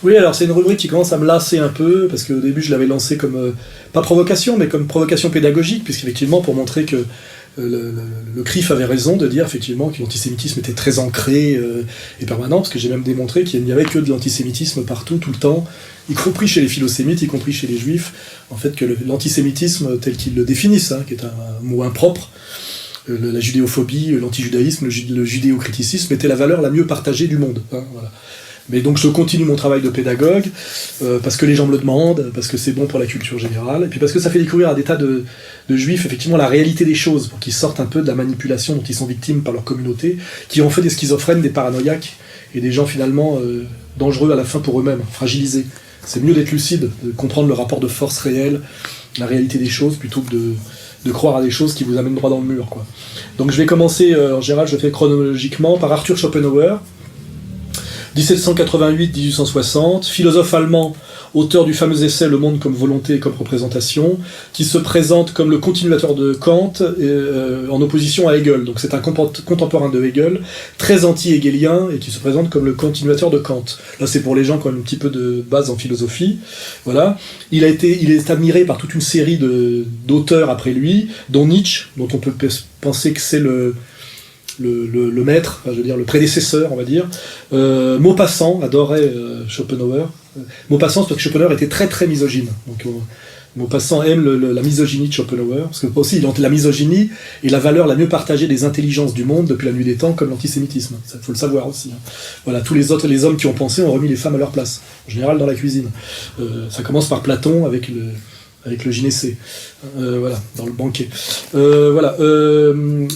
Oui, alors c'est une rubrique qui commence à me lasser un peu, parce qu'au début je l'avais lancée comme, pas provocation, mais comme provocation pédagogique, puisqu'effectivement pour montrer que le CRIF avait raison de dire effectivement que l'antisémitisme était très ancré et permanent, parce que j'ai même démontré qu'il n'y avait que de l'antisémitisme partout, tout le temps, y compris chez les philosémites, y compris chez les juifs, en fait que l'antisémitisme tel qu'ils le définissent, hein, qui est un mot impropre, la judéophobie, l'antijudaïsme, le judéocriticisme était la valeur la mieux partagée du monde. Hein, voilà. Mais donc je continue mon travail de pédagogue, parce que les gens me le demandent, parce que c'est bon pour la culture générale, et puis parce que ça fait découvrir à des tas de juifs effectivement la réalité des choses, pour qu'ils sortent un peu de la manipulation dont ils sont victimes par leur communauté, qui ont fait des schizophrènes, des paranoïaques, et des gens finalement dangereux à la fin pour eux-mêmes, fragilisés. C'est mieux d'être lucide, de comprendre le rapport de force réel, la réalité des choses, plutôt que de croire à des choses qui vous amènent droit dans le mur, quoi. Donc je vais commencer, en général je fais chronologiquement, par Arthur Schopenhauer, 1788-1860, philosophe allemand, auteur du fameux essai Le monde comme volonté et comme représentation, qui se présente comme le continuateur de Kant en opposition à Hegel. Donc c'est un contemporain de Hegel, très anti-hegelien, et qui se présente comme le continuateur de Kant. Là c'est pour les gens qui ont un petit peu de base en philosophie. Voilà. Il est admiré par toute une série d'auteurs après lui, dont Nietzsche, dont on peut penser que c'est le maître, enfin, je veux dire le prédécesseur, on va dire. Maupassant adorait Schopenhauer. Maupassant, c'est parce que Schopenhauer était très très misogyne. Donc Maupassant aime la misogynie de Schopenhauer, parce que aussi la misogynie est la valeur la mieux partagée des intelligences du monde depuis la nuit des temps, comme l'antisémitisme. Ça faut le savoir aussi. Hein. Voilà, tous les hommes qui ont pensé ont remis les femmes à leur place, en général dans la cuisine. Ça commence par Platon avec le gynécée, voilà, dans le banquet. Voilà.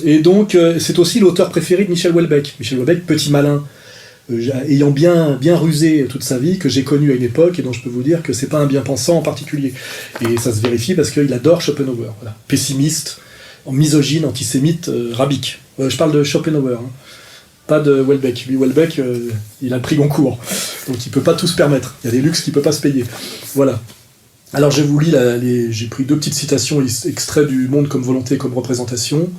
Et donc, c'est aussi l'auteur préféré de Michel Houellebecq. Michel Houellebecq, petit malin, ayant bien rusé toute sa vie, que j'ai connu à une époque, et dont je peux vous dire que c'est pas un bien-pensant en particulier. Et ça se vérifie parce qu'il adore Schopenhauer. Voilà. Pessimiste, misogyne, antisémite, rabique. Je parle de Schopenhauer, hein. Pas de Houellebecq. Lui, Houellebecq, il a le prix Goncourt, donc il peut pas tout se permettre. Il y a des luxes qu'il peut pas se payer. Voilà. Alors je vous lis, j'ai pris 2 petites citations extraits du Monde comme volonté et comme représentation.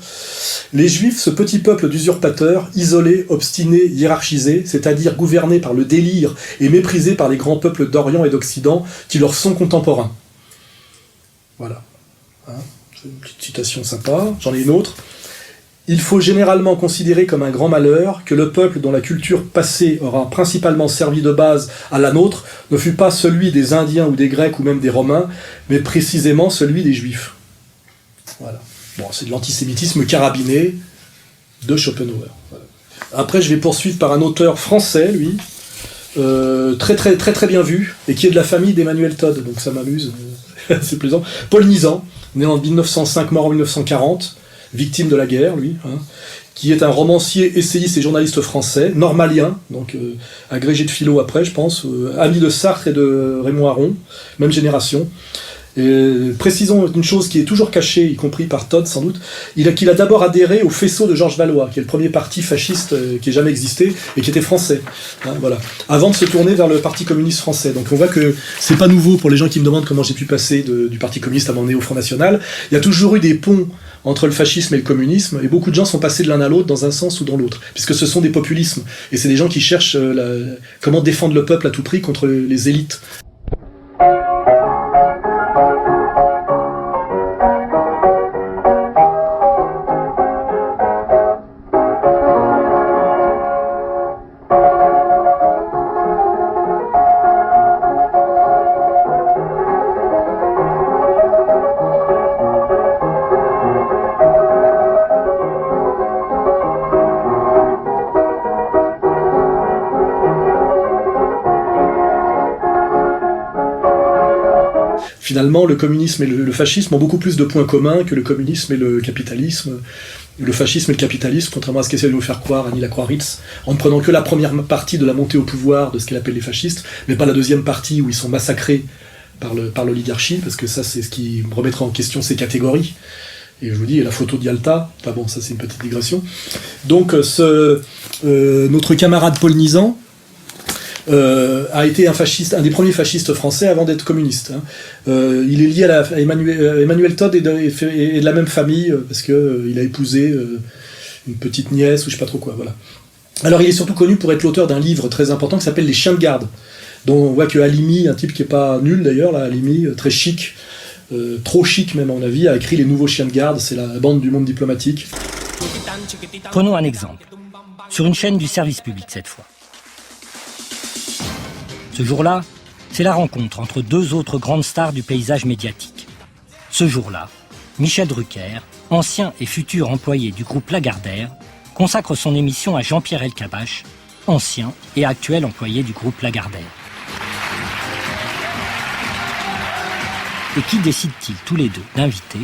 Les Juifs, ce petit peuple d'usurpateurs, isolés, obstinés, hiérarchisés, c'est-à-dire gouvernés par le délire et méprisés par les grands peuples d'Orient et d'Occident qui leur sont contemporains. Voilà. Hein, c'est une petite citation sympa. J'en ai une autre. Il faut généralement considérer comme un grand malheur que le peuple dont la culture passée aura principalement servi de base à la nôtre ne fut pas celui des Indiens ou des Grecs ou même des Romains, mais précisément celui des Juifs. Voilà. Bon, c'est de l'antisémitisme carabiné de Schopenhauer. Voilà. Après, je vais poursuivre par un auteur français, lui, très bien vu, et qui est de la famille d'Emmanuel Todd, donc ça m'amuse, c'est plaisant. Paul Nizan, né en 1905, mort en 1940, victime de la guerre, lui, hein, qui est un romancier, essayiste et journaliste français, normalien, donc agrégé de philo après, je pense, ami de Sartre et de Raymond Aron, même génération. Et précisons une chose qui est toujours cachée, y compris par Todd sans doute, qu'il a d'abord adhéré au faisceau de Georges Valois, qui est le premier parti fasciste qui ait jamais existé, et qui était français, hein, voilà, avant de se tourner vers le Parti communiste français. Donc on voit que c'est pas nouveau pour les gens qui me demandent comment j'ai pu passer du Parti communiste à m'emmener au Front National. Il y a toujours eu des ponts entre le fascisme et le communisme, et beaucoup de gens sont passés de l'un à l'autre dans un sens ou dans l'autre, puisque ce sont des populismes, et c'est des gens qui cherchent comment défendre le peuple à tout prix contre les élites. Finalement, le communisme et le fascisme ont beaucoup plus de points communs que le communisme et le capitalisme, le fascisme et le capitalisme, contrairement à ce qu'essaie de nous faire croire Annie Lacroix-Ritz, en ne prenant que la première partie de la montée au pouvoir de ce qu'elle appelle les fascistes, mais pas la deuxième partie où ils sont massacrés par l'oligarchie, parce que ça, c'est ce qui remettra en question ces catégories. Et je vous dis, la photo de Yalta, enfin bon, ça c'est une petite digression. Donc, notre camarade Paul Nizan, a été un des premiers fascistes français avant d'être communiste. Hein. Il est lié à Emmanuel Todd est de la même famille, parce qu'il a épousé une petite nièce, ou je sais pas trop quoi, voilà. Alors il est surtout connu pour être l'auteur d'un livre très important qui s'appelle Les Chiens de garde, dont on voit que Halimi, un type qui est pas nul d'ailleurs, là, Halimi, très chic, trop chic même à mon avis, a écrit Les Nouveaux Chiens de garde, c'est la bande du monde diplomatique. Prenons un exemple, sur une chaîne du service public cette fois. Ce jour-là, c'est la rencontre entre deux autres grandes stars du paysage médiatique. Ce jour-là, Michel Drucker, ancien et futur employé du groupe Lagardère, consacre son émission à Jean-Pierre Elkabbach, ancien et actuel employé du groupe Lagardère. Et qui décident-ils tous les deux d'inviter?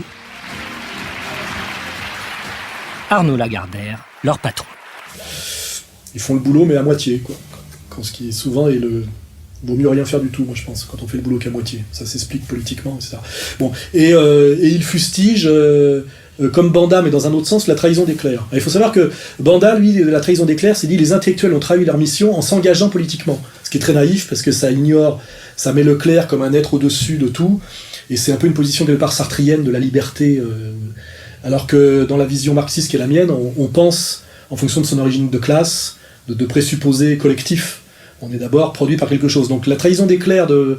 Arnaud Lagardère, leur patron. Ils font le boulot, mais à moitié, quoi. Quand ce qui souvent est le... Vaut mieux rien faire du tout, moi je pense, quand on fait le boulot qu'à moitié. Ça s'explique politiquement, etc. Bon, et il fustige, comme Banda, mais dans un autre sens, la trahison des clercs. Il faut savoir que Banda, lui, la trahison des clercs, c'est dit les intellectuels ont trahi leur mission en s'engageant politiquement. Ce qui est très naïf, parce que ça ignore, ça met le clerc comme un être au-dessus de tout, et c'est un peu une position quelque part sartrienne de la liberté, alors que dans la vision marxiste qui est la mienne, on pense, en fonction de son origine de classe, de présupposés collectifs. On est d'abord produit par quelque chose. Donc la trahison des clercs de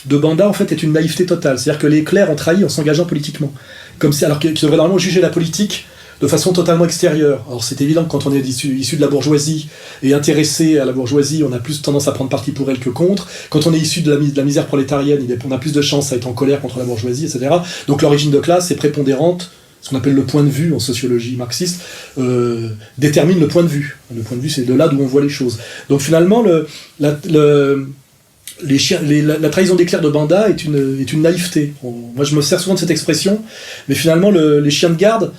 Banda, en fait, est une naïveté totale. C'est-à-dire que les clercs ont trahi en s'engageant politiquement. Comme si, alors qu'ils devraient normalement juger la politique de façon totalement extérieure. Alors c'est évident que quand on est issu de la bourgeoisie et intéressé à la bourgeoisie, on a plus tendance à prendre parti pour elle que contre. Quand on est issu de la misère prolétarienne, on a plus de chance à être en colère contre la bourgeoisie, etc. Donc l'origine de classe est prépondérante. Ce qu'on appelle le point de vue en sociologie marxiste, détermine le point de vue. Le point de vue, c'est de là d'où on voit les choses. Donc finalement, la trahison des clercs de Banda est une naïveté. Moi, je me sers souvent de cette expression, mais finalement, les chiens de garde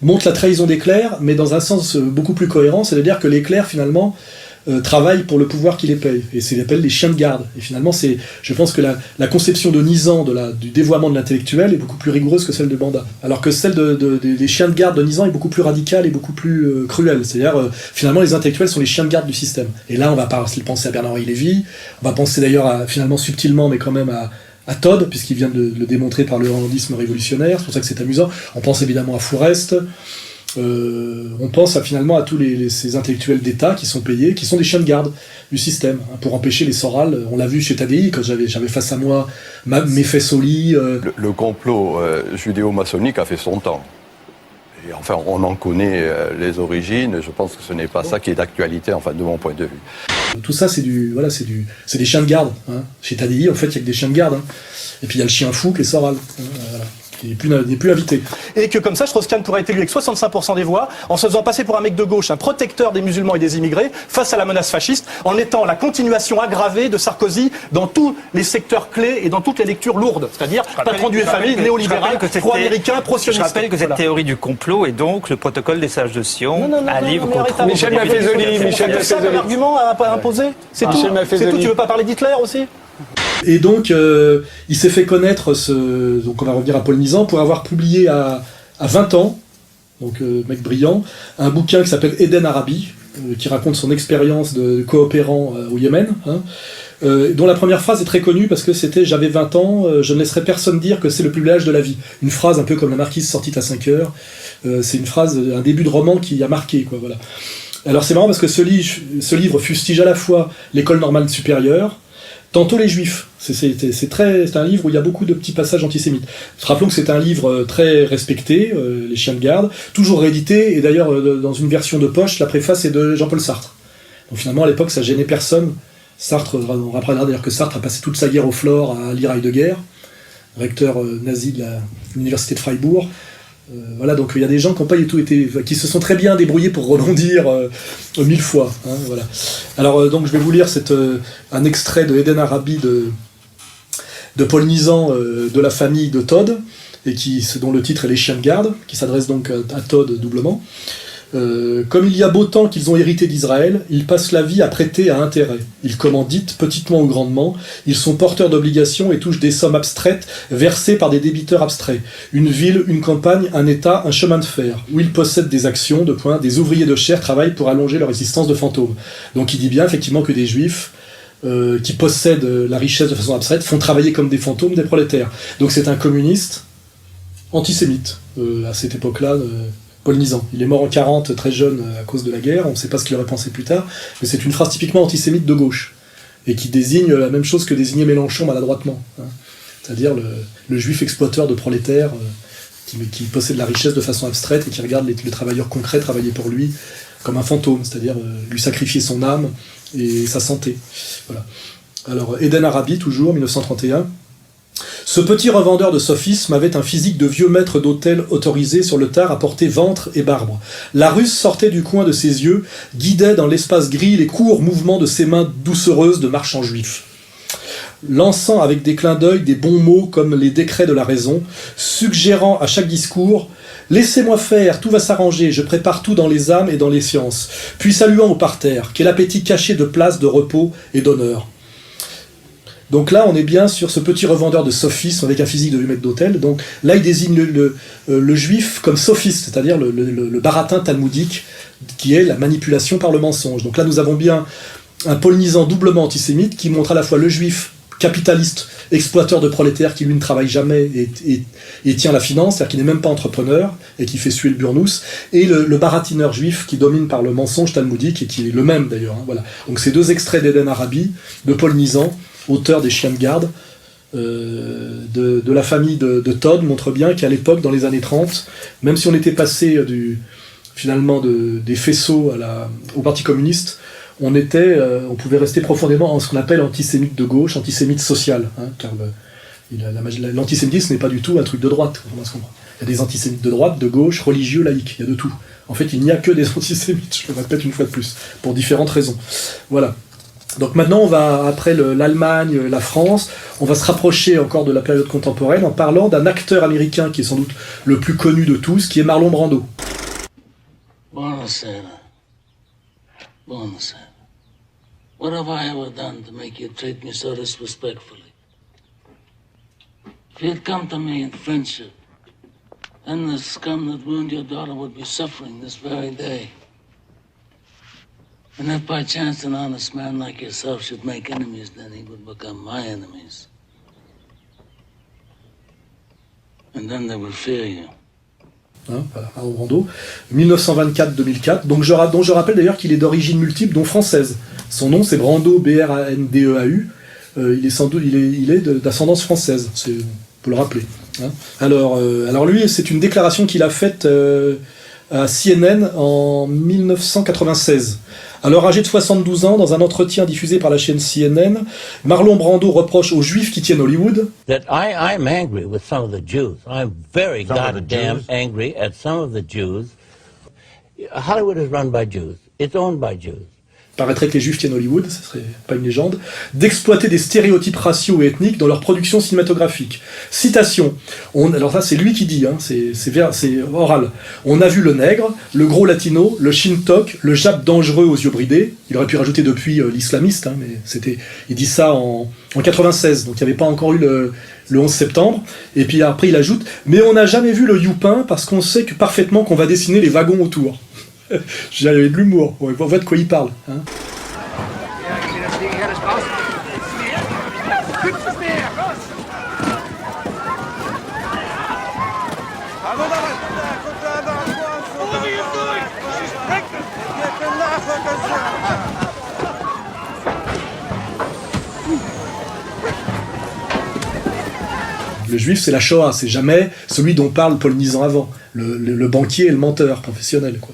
montrent la trahison des clercs, mais dans un sens beaucoup plus cohérent, c'est-à-dire que les clercs, finalement, travaillent pour le pouvoir qui les paye. Et c'est appelle les chiens de garde. Et finalement, je pense que la conception de Nizan, du dévoiement de l'intellectuel, est beaucoup plus rigoureuse que celle de Banda. Alors que celle des chiens de garde de Nizan est beaucoup plus radicale et beaucoup plus cruelle. C'est-à-dire, finalement, les intellectuels sont les chiens de garde du système. Et là, on va penser à Bernard-Henri Lévy, on va penser d'ailleurs, finalement, subtilement, mais quand même à Todd, puisqu'il vient de le démontrer par le hollandisme révolutionnaire, c'est pour ça que c'est amusant. On pense évidemment à Fourest. On pense finalement à tous ces intellectuels d'État qui sont payés, qui sont des chiens de garde du système, hein, pour empêcher les Soral. On l'a vu chez Tadi, quand j'avais face à moi Mefessoli. Le complot judéo-maçonnique a fait son temps. Et enfin, on en connaît les origines. Je pense que ce n'est pas ça qui est d'actualité, enfin, de mon point de vue. Tout ça, c'est des chiens de garde. Hein. Chez Tadi, en fait, il n'y a que des chiens de garde. Hein. Et puis il y a le chien fou qui est Soral. Voilà. Il n'est plus invité. Et que comme ça, Strauss-Kahn pourrait être élu avec 65% des voix, en se faisant passer pour un mec de gauche, un protecteur des musulmans et des immigrés, face à la menace fasciste, en étant la continuation aggravée de Sarkozy dans tous les secteurs clés et dans toutes les lectures lourdes. C'est-à-dire patron du FMI, néolibéral, pro-américain, pro-sioniste. Je rappelle que cette théorie du complot est donc le protocole des sages de Sion, un livre qu'on trouve... Michel Maffezoli, c'est ça l'argument à imposer. C'est tout. C'est tout. Tu veux pas parler d'Hitler aussi ? Et donc, il s'est fait connaître, donc on va revenir à Paul Nizan, pour avoir publié à 20 ans, donc mec brillant, un bouquin qui s'appelle Eden Arabi, qui raconte son expérience de coopérant au Yémen, hein, dont la première phrase est très connue parce que c'était « J'avais 20 ans, je ne laisserai personne dire que c'est le plus bel âge de la vie ». Une phrase un peu comme la marquise sortie à 5 heures, c'est une phrase, un début de roman qui a marqué, quoi, voilà. Alors c'est marrant parce que ce livre fustige à la fois l'école normale supérieure, tantôt les juifs. C'est un livre où il y a beaucoup de petits passages antisémites. Rappelons que c'est un livre très respecté, Les chiens de garde, toujours réédité, et d'ailleurs dans une version de poche, la préface est de Jean-Paul Sartre. Donc finalement à l'époque ça gênait personne. Sartre, on rappellera d'ailleurs que Sartre a passé toute sa guerre au Flore à lire de guerre, recteur nazi de l'université de Freiburg. Voilà, donc il y a des gens qui ont pas du tout qui se sont très bien débrouillés pour rebondir 1000 fois. Hein, voilà. Alors donc je vais vous lire un extrait de Eden Arabi de Paul Nizan, de la famille de Todd, et dont le titre est Les chiens de garde, qui s'adresse donc à Todd doublement. Comme il y a beau temps qu'ils ont hérité d'Israël, ils passent la vie à prêter à intérêt. Ils commanditent, petitement ou grandement, ils sont porteurs d'obligations et touchent des sommes abstraites versées par des débiteurs abstraits. Une ville, une campagne, un état, un chemin de fer, où ils possèdent des actions, des ouvriers de chair travaillent pour allonger leur existence de fantôme. Donc il dit bien effectivement que des juifs qui possèdent la richesse de façon abstraite font travailler comme des fantômes des prolétaires. Donc c'est un communiste antisémite à cette époque-là, Paul Nizan. Il est mort en 40, très jeune, à cause de la guerre, on ne sait pas ce qu'il aurait pensé plus tard, mais c'est une phrase typiquement antisémite de gauche, et qui désigne la même chose que désignait Mélenchon maladroitement, hein. C'est-à-dire le juif exploiteur de prolétaires qui possède la richesse de façon abstraite et qui regarde les travailleurs concrets travailler pour lui comme un fantôme, c'est-à-dire lui sacrifier son âme et sa santé. Voilà. Alors, Eden Arabi, toujours, 1931. Ce petit revendeur de sophismes avait un physique de vieux maître d'hôtel autorisé sur le tard à porter ventre et barbe. La ruse sortait du coin de ses yeux, guidait dans l'espace gris les courts mouvements de ses mains doucereuses de marchand juif. Lançant avec des clins d'œil des bons mots comme les décrets de la raison, suggérant à chaque discours « Laissez-moi faire, tout va s'arranger, je prépare tout dans les âmes et dans les sciences », puis saluant au parterre, quel appétit caché de place, de repos et d'honneur. Donc là, on est bien sur ce petit revendeur de sophisme avec un physique de 8 mètres d'hôtel. Donc là, il désigne le juif comme sophiste, c'est-à-dire le baratin talmudique, qui est la manipulation par le mensonge. Donc là, nous avons bien un Paul Nizan doublement antisémite qui montre à la fois le juif capitaliste, exploiteur de prolétaires qui lui ne travaille jamais et tient la finance, c'est-à-dire qui n'est même pas entrepreneur et qui fait suer le burnous, et le baratineur juif qui domine par le mensonge talmudique et qui est le même d'ailleurs. Hein, voilà. Donc ces deux extraits d'Eden Arabi, de Paul Nizan, auteur des Chiens de garde, de la famille de Todd, montrent bien qu'à l'époque, dans les années 30, même si on était passé finalement des faisceaux au Parti communiste, on pouvait rester profondément en ce qu'on appelle antisémite de gauche, antisémite social, hein, car l'antisémitisme n'est pas du tout un truc de droite. Il y a des antisémites de droite, de gauche, religieux, laïcs, il y a de tout. En fait, il n'y a que des antisémites, je le répète une fois de plus, pour différentes raisons. Voilà. Donc maintenant, on va, après l'Allemagne, la France, on va se rapprocher encore de la période contemporaine en parlant d'un acteur américain qui est sans doute le plus connu de tous, qui est Marlon Brando. Buonasera. Buonasera. What have I ever done to make you treat me so disrespectfully? If you'd come to me in friendship, then the scum that ruined your daughter would be suffering this very day. And if by chance an honest man like yourself should make enemies, then he would become my enemies. And then they would fear you. Hein, voilà, Marlon Brando, 1924-2004, dont je rappelle d'ailleurs qu'il est d'origine multiple, dont française. Son nom c'est Brando, B-R-A-N-D-E-A-U. Il est d'ascendance française, on peut le rappeler. Hein. Alors lui, c'est une déclaration qu'il a faite à CNN en 1996. Alors âgé de 72 ans, dans un entretien diffusé par la chaîne CNN, Marlon Brando reproche aux Juifs qui tiennent Hollywood that I'm angry with some of the Jews. I'm very goddamn angry at some of the Jews. Hollywood is run by Jews. It's owned by Jews. Paraîtrait que les Juifs tiennent Hollywood, ce serait pas une légende, d'exploiter des stéréotypes raciaux et ethniques dans leur production cinématographique. Citation. Alors ça, c'est lui qui dit, hein, c'est oral. On a vu le nègre, le gros latino, le shintok, le jap dangereux aux yeux bridés. Il aurait pu rajouter depuis l'islamiste, hein, mais il dit ça en 96, donc il n'y avait pas encore eu le 11 septembre. Et puis après, il ajoute, mais on n'a jamais vu le youpin parce qu'on sait parfaitement qu'on va dessiner les wagons autour. J'avais de l'humour, on voit de quoi il parle. Hein. Le juif, c'est la Shoah, c'est jamais celui dont parle Paul Nizan avant, le banquier et le menteur professionnel, quoi.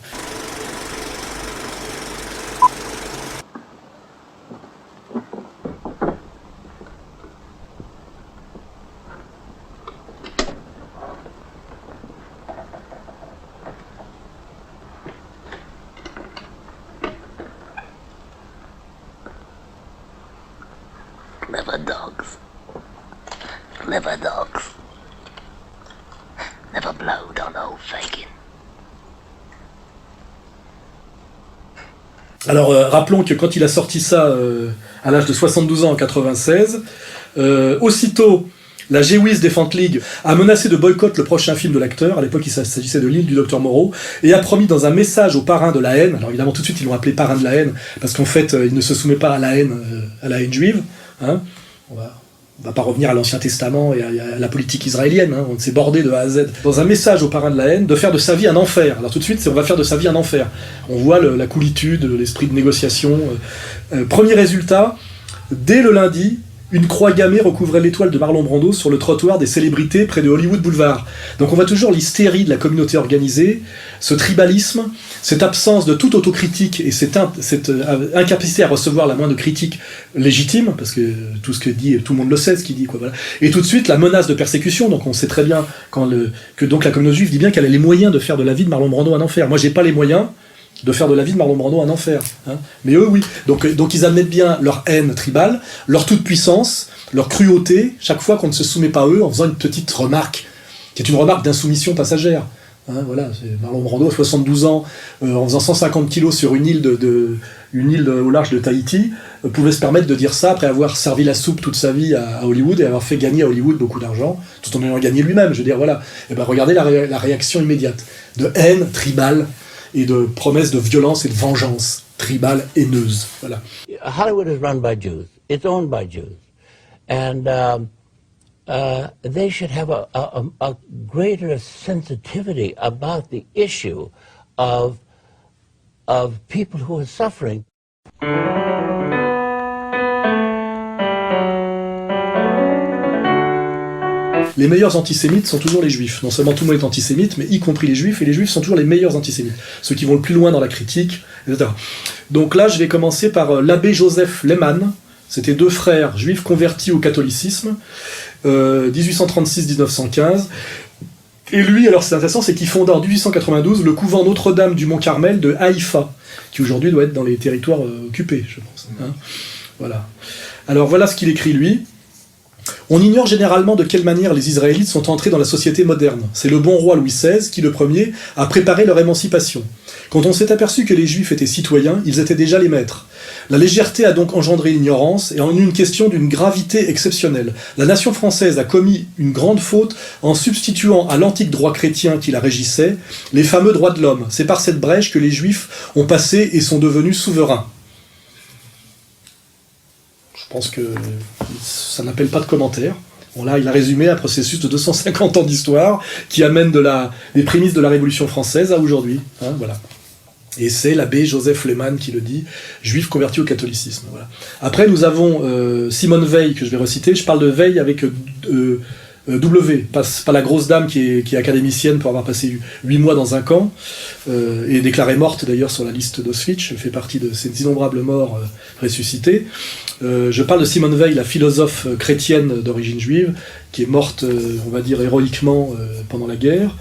Clever dogs. Clever dogs. Never blowed on old Fagin. Alors, rappelons que quand il a sorti ça à l'âge de 72 ans en 96, aussitôt, La Jewish Defense League a menacé de boycott le prochain film de l'acteur, à l'époque il s'agissait de L'île du docteur Moreau, et a promis dans un message au parrain de la haine, alors évidemment tout de suite ils l'ont appelé parrain de la haine, parce qu'en fait il ne se soumet pas à la haine juive, hein. On va pas revenir à l'Ancien Testament et à la politique israélienne, hein. On s'est bordé de A à Z. Dans un message au parrain de la haine, de faire de sa vie un enfer. Alors tout de suite, on va faire de sa vie un enfer. On voit la coolitude, l'esprit de négociation. Premier résultat, dès le lundi, une croix gammée recouvrait l'étoile de Marlon Brando sur le trottoir des célébrités près de Hollywood Boulevard. Donc on voit toujours l'hystérie de la communauté organisée, ce tribalisme, cette absence de toute autocritique et cette incapacité à recevoir la moindre critique légitime, parce que tout ce que dit, tout le monde le sait ce qu'il dit, quoi, voilà. Et tout de suite la menace de persécution, donc on sait très bien que donc la communauté juive dit bien qu'elle a les moyens de faire de la vie de Marlon Brando un enfer. Moi j'ai pas les moyens de faire de la vie de Marlon Brando un enfer, hein. Mais eux oui, donc ils admettent bien leur haine tribale, leur toute-puissance, leur cruauté, chaque fois qu'on ne se soumet pas à eux en faisant une petite remarque, qui est une remarque d'insoumission passagère. Hein, voilà, c'est Marlon Brando, 72 ans, en faisant 150 kilos sur une île au large de Tahiti, pouvait se permettre de dire ça après avoir servi la soupe toute sa vie à Hollywood et avoir fait gagner à Hollywood beaucoup d'argent, tout en ayant gagné lui-même, je veux dire, voilà. Et ben regardez la réaction immédiate, de haine tribale et de promesses de violence et de vengeance tribale haineuse, voilà. Hollywood is run by Jews. It's owned by Jews. And they should have a greater sensitivity about the issue of people who are suffering. Les meilleurs antisémites sont toujours les juifs. Non seulement tout le monde est antisémite, mais y compris les juifs, et les juifs sont toujours les meilleurs antisémites. Ceux qui vont le plus loin dans la critique, etc. Donc là, je vais commencer par l'abbé Joseph Lehmann. C'était deux frères juifs convertis au catholicisme, 1836-1915. Et lui, alors c'est intéressant, c'est qu'il fonda en 1892 le couvent Notre-Dame du Mont-Carmel de Haïfa, qui aujourd'hui doit être dans les territoires occupés, je pense. Hein, voilà. Alors voilà ce qu'il écrit lui. On ignore généralement de quelle manière les Israélites sont entrés dans la société moderne. C'est le bon roi Louis XVI qui, le premier, a préparé leur émancipation. Quand on s'est aperçu que les Juifs étaient citoyens, ils étaient déjà les maîtres. La légèreté a donc engendré l'ignorance et en une question d'une gravité exceptionnelle. La nation française a commis une grande faute en substituant à l'antique droit chrétien qui la régissait les fameux droits de l'homme. C'est par cette brèche que les Juifs ont passé et sont devenus souverains. Je pense que ça n'appelle pas de commentaire. Bon, là, il a résumé un processus de 250 ans d'histoire qui amène des prémices de la Révolution française à aujourd'hui. Hein, voilà. Et c'est l'abbé Joseph Lehmann qui le dit, juif converti au catholicisme. Voilà. Après, nous avons Simone Veil, que je vais reciter. Je parle de Veil avec W, pas la grosse dame qui est académicienne pour avoir passé 8 mois dans un camp, et déclarée morte d'ailleurs sur la liste d'Auschwitz. Elle fait partie de ces innombrables morts ressuscités. Je parle de Simone Veil, la philosophe chrétienne d'origine juive, qui est morte, on va dire, héroïquement pendant la guerre.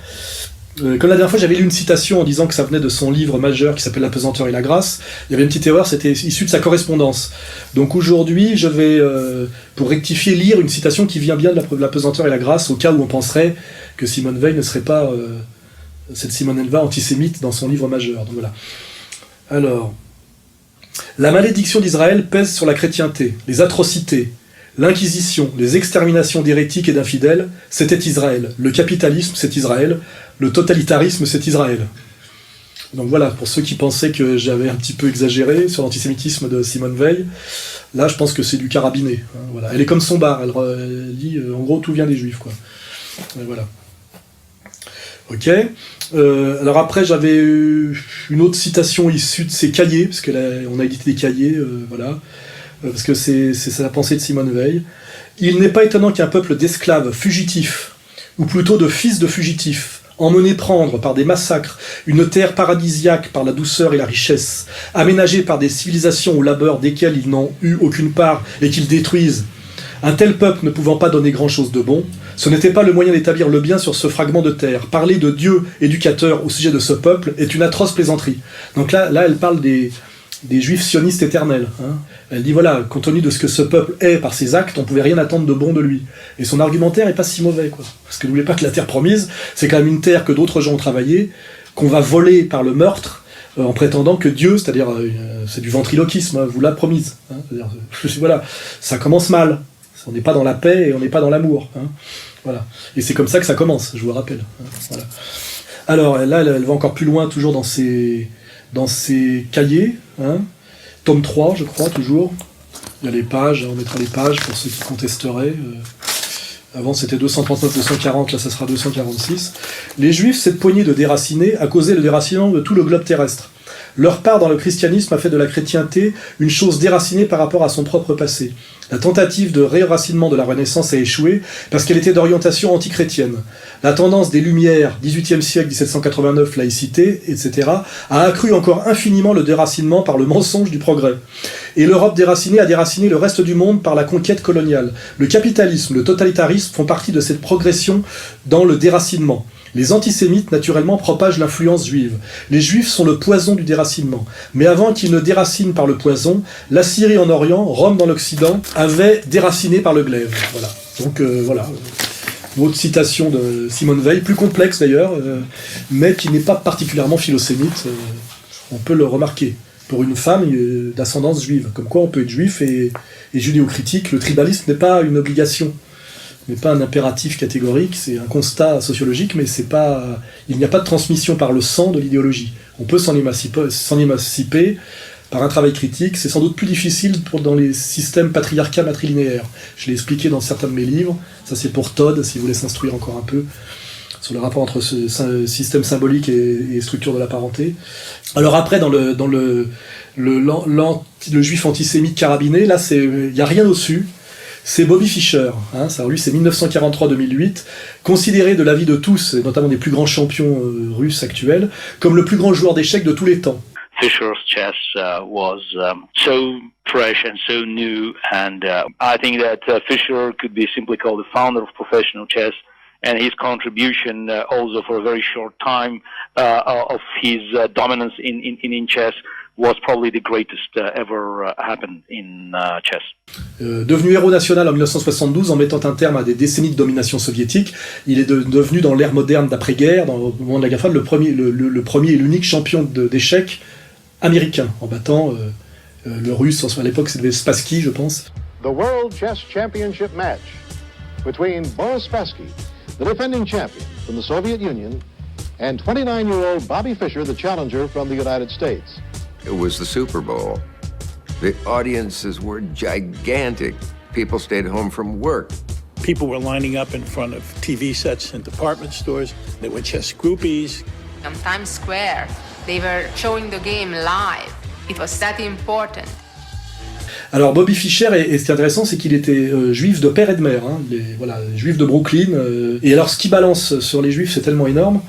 Comme la dernière fois, j'avais lu une citation en disant que ça venait de son livre majeur qui s'appelle La pesanteur et la grâce. Il y avait une petite erreur, c'était issu de sa correspondance. Donc aujourd'hui, je vais, pour rectifier, lire une citation qui vient bien de La pesanteur et la grâce, au cas où on penserait que Simone Veil ne serait pas cette Simone Elva antisémite dans son livre majeur. Donc voilà. Alors, la malédiction d'Israël pèse sur la chrétienté, les atrocités, l'inquisition, les exterminations d'hérétiques et d'infidèles, c'était Israël. Le capitalisme, c'est Israël. Le totalitarisme, c'est Israël. Donc voilà, pour ceux qui pensaient que j'avais un petit peu exagéré sur l'antisémitisme de Simone Veil, là je pense que c'est du carabiné. Hein, voilà. Elle est comme son bar, elle dit en gros tout vient des juifs, quoi. Voilà. Ok. Alors après j'avais une autre citation issue de ses cahiers, parce qu'on a édité des cahiers, voilà. Parce que c'est la pensée de Simone Veil. Il n'est pas étonnant qu'un peuple d'esclaves fugitifs, ou plutôt de fils de fugitifs, emmenés prendre par des massacres une terre paradisiaque par la douceur et la richesse, aménagée par des civilisations au labeur desquelles ils n'ont eu aucune part et qu'ils détruisent, un tel peuple ne pouvant pas donner grand-chose de bon, ce n'était pas le moyen d'établir le bien sur ce fragment de terre. Parler de Dieu éducateur au sujet de ce peuple est une atroce plaisanterie. Donc là elle parle des juifs sionistes éternels. Hein. Elle dit voilà, compte tenu de ce que ce peuple est par ses actes, on pouvait rien attendre de bon de lui. Et son argumentaire est pas si mauvais, quoi. Parce que n'oubliez pas que la terre promise, c'est quand même une terre que d'autres gens ont travaillé, qu'on va voler par le meurtre, en prétendant que Dieu, c'est-à-dire c'est du ventriloquisme, hein, vous l'a promise. Hein. Voilà, ça commence mal. On n'est pas dans la paix et on n'est pas dans l'amour. Hein. Voilà. Et c'est comme ça que ça commence, je vous le rappelle. Hein. Voilà. Alors là, elle va encore plus loin, toujours dans ses cahiers. Hein. Tome 3, je crois, toujours. Il y a les pages, on mettra les pages pour ceux qui contesteraient. Avant c'était 239-240, là ça sera 246. Les Juifs, cette poignée de déracinés, a causé le déracinement de tout le globe terrestre. Leur part dans le christianisme a fait de la chrétienté une chose déracinée par rapport à son propre passé. La tentative de réracinement de la Renaissance a échoué parce qu'elle était d'orientation antichrétienne. La tendance des Lumières, 18e siècle, 1789, laïcité, etc., a accru encore infiniment le déracinement par le mensonge du progrès. Et l'Europe déracinée a déraciné le reste du monde par la conquête coloniale. Le capitalisme, le totalitarisme font partie de cette progression dans le déracinement. Les antisémites, naturellement, propagent l'influence juive. Les juifs sont le poison du déracinement. Mais avant qu'ils ne déracinent par le poison, l'Assyrie en Orient, Rome dans l'Occident, avait déraciné par le glaive. Voilà. Donc voilà. Une autre citation de Simone Veil, plus complexe d'ailleurs, mais qui n'est pas particulièrement philosémite. On peut le remarquer. Pour une femme d'ascendance juive. Comme quoi on peut être juif et judéo-critique. Le tribalisme n'est pas une obligation. n'est pas un impératif catégorique, c'est un constat sociologique, mais c'est pas, il n'y a pas de transmission par le sang de l'idéologie. On peut s'en émanciper par un travail critique, c'est sans doute plus difficile dans les systèmes patriarcats matrilinéaires. Je l'ai expliqué dans certains de mes livres, ça c'est pour Todd, si vous voulez s'instruire encore un peu sur le rapport entre ce système symbolique et structure de la parenté. Alors après, dans le juif antisémite carabiné, là, il n'y a rien au-dessus. C'est Bobby Fischer, hein, ça, lui c'est 1943-2008, considéré de l'avis de tous, et notamment des plus grands champions russes actuels, comme le plus grand joueur d'échecs de tous les temps. Fischer's chess was so fresh and so new, and I think that Fischer could be simply called the founder of professional chess, and his contribution also for a very short time of his dominance in chess was probably the greatest ever happened in chess. Devenu héros national en 1972 en mettant un terme à des décennies de domination soviétique, il est devenu dans l'ère moderne d'après-guerre, au moment de la guerre froide, le premier et l'unique champion d'échecs américain, en battant le russe, à l'époque c'était Spassky je pense. The World Chess Championship match between Boris Spassky, the defending champion from the Soviet Union, and 29-year-old Bobby Fischer, the challenger from the United States. It was the Super Bowl. The audiences were gigantic. People stayed home from work. People were lining up in front of TV sets in department stores. There were chess groupies. On Times Square, they were showing the game live. It was that important. Alors Bobby Fischer, et ce qui est intéressant, c'est qu'il était juif de père et de mère, hein, juif de Brooklyn. Et alors ce qu'il balance sur les juifs, c'est tellement énorme,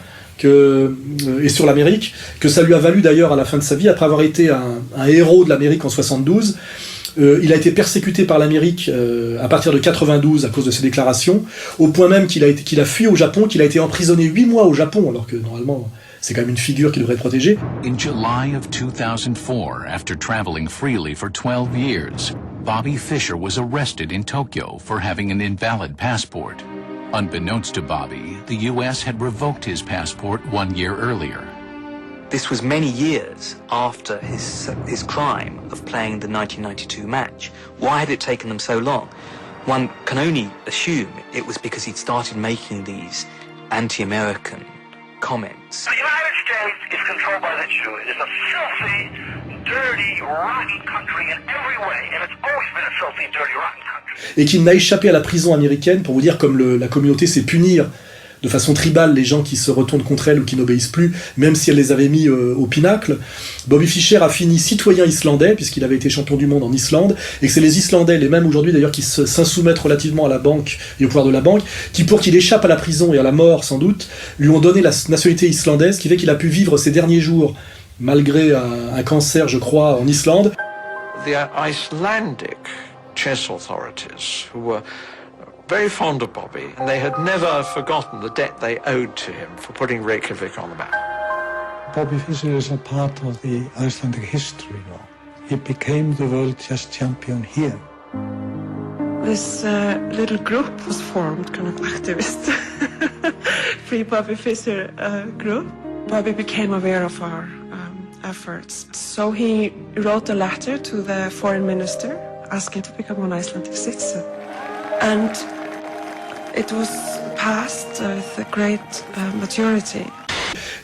et sur l'Amérique, que ça lui a valu d'ailleurs à la fin de sa vie, après avoir été un héros de l'Amérique en 72, il a été persécuté par l'Amérique à partir de 92 à cause de ses déclarations, au point même qu'il a fui au Japon, qu'il a été emprisonné 8 mois au Japon, alors que normalement c'est quand même une figure qui devrait protéger. In July of 2004, after traveling freely for 12 years, Bobby Fischer was arrested in Tokyo for having an invalid passport. Unbeknownst to Bobby, the U.S. had revoked his passport 1 year earlier. This was many years after his crime of playing the 1992 match. Why had it taken them so long? One can only assume it was because he'd started making these anti-American comments. The United States is controlled by the Jews. It's a filthy, dirty, rotten country in every way, and it's always been a filthy, dirty, rotten country. Et qu'il n'a échappé à la prison américaine, pour vous dire comme la communauté sait punir de façon tribale les gens qui se retournent contre elle ou qui n'obéissent plus, même si elle les avait mis au pinacle. Bobby Fischer a fini citoyen islandais, puisqu'il avait été champion du monde en Islande, et que c'est les Islandais, les mêmes aujourd'hui d'ailleurs, qui s'insoumettent relativement à la banque et au pouvoir de la banque, qui pour qu'il échappe à la prison et à la mort sans doute, lui ont donné la nationalité islandaise, qui fait qu'il a pu vivre ses derniers jours, malgré un cancer je crois, en Islande. The Icelandic chess authorities who were very fond of Bobby, and they had never forgotten the debt they owed to him for putting Reykjavik on the map. Bobby Fischer is a part of the Icelandic history now. He became the world chess champion here. This little group was formed, kind of activist, Free Bobby Fischer group. Bobby became aware of our efforts. So he wrote a letter to the foreign minister asking to become an Icelandic citizen. And it was passed with a great maturity.